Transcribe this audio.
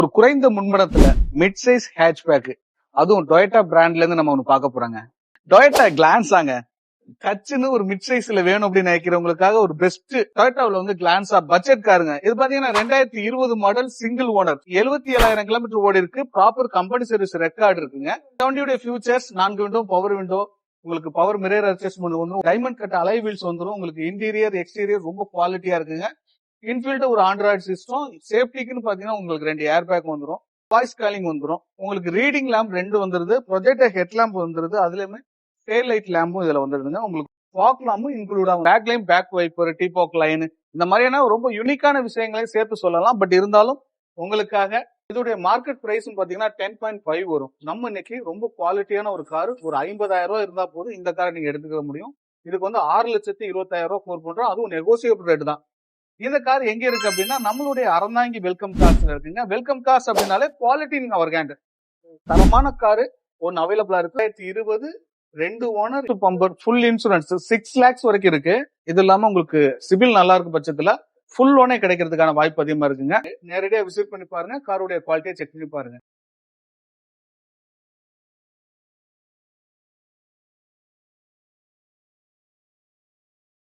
ஒரு குறைந்த முன்பணத்துல mid size hatchback, அதுவும் டொயோட்டா பிராண்ட்ல இருந்து நம்ம ஒண்ணு பார்க்க போறாங்க. டொயோட்டா கிளான்ஸாங்க. கட்சுன்னு ஒரு மிட் சைஸ்ல வேணும் அப்படின்னு நினைக்கிறவங்களுக்காக ஒரு பெஸ்ட் டொயோட்டாவில் வந்து கிளான்ஸா பட்ஜெட் காருங்க. இது பாத்தீங்கன்னா 2020 மாடல் சிங்கிள் ஓனர், 77,000 கிலோமீட்டர் ஓடி இருக்கு. ப்ராப்பர் கம்பெனி சர்வீஸ் ரெக்கார்டு இருக்குங்க. வண்டியுடைய ஃபியூச்சர்ஸ் 4 விண்டோ, பவர் விண்டோ, உங்களுக்கு பவர் மிரர் அட்ஜஸ்ட்மெண்ட் வந்துரும், டைமண்ட் கட் அலை வீல்ஸ் வந்துரும், உங்களுக்கு இன்டீரியர் எக்ஸ்டீரியர் ரொம்ப குவாலிட்டியா இருக்குங்க. இன்ஃபில்ட் ஒரு ஆண்ட்ராய்டு சிஸ்டம், சேஃப்டிக்குன்னு பாத்தீங்கன்னா உங்களுக்கு 2 ஏர் பேக் வந்துரும், வாய்ஸ் காலிங் வந்துரும், உங்களுக்கு ரீடிங் லேம்ப் 2 வந்துருது, ப்ரொஜெக்டர் ஹெட் லேம்ப் வந்துருது, அதுலயுமே டெயில் லைட் லேம்பும் இதுல வந்துருதுங்க. உங்களுக்கு ஃபாக் லேம்பும் இன்க்ளூட் ஆகும். Back line, back wiper, defog line, இந்த மாதிரியான ரொம்ப யூனிக்கான விஷயங்களை சேர்த்து சொல்லலாம். பட் இருந்தாலும் உங்களுக்காக இதோடைய மார்க்கெட் பிரைஸ் பாத்தீங்கன்னா 10.5 வரும். நம்ம இன்னைக்கு ரொம்ப குவாலிட்டியான ஒரு கார், ஒரு 50,000 ரூபாய் இருந்தா போதும் இந்த காரை நீங்க எடுத்துக்க முடியும். இதுக்கு வந்து 6,20,000 ரூபாய் கோர் பண்றோம். அதுவும் நெகோசியபிள் ரேட் தான். இந்த கார் எங்க இருக்கு அப்படின்னா நம்மளுடைய அறந்தாங்கி வெல்கம் கார்ஸ்ல இருக்குங்க. வெல்கம் கார்ஸ் அப்படின்னாலே குவாலிட்டி அவர் கேண்ட், தரமான காரு ஒன்னு அவைலபிளா இருக்கு. 2020 2 owner, bumper, full insurance 6 lakhs வரைக்கும் இருக்கு. இது இல்லாம உங்களுக்கு சிபில் நல்லா இருக்கும் பட்சத்துல ஃபுல் லோனே கிடைக்கிறதுக்கான வாய்ப்பு அதிகமா இருக்குங்க. நேரடியா விசிட் பண்ணி பாருங்க, காருடைய குவாலிட்டியை செக் பண்ணி பாருங்க.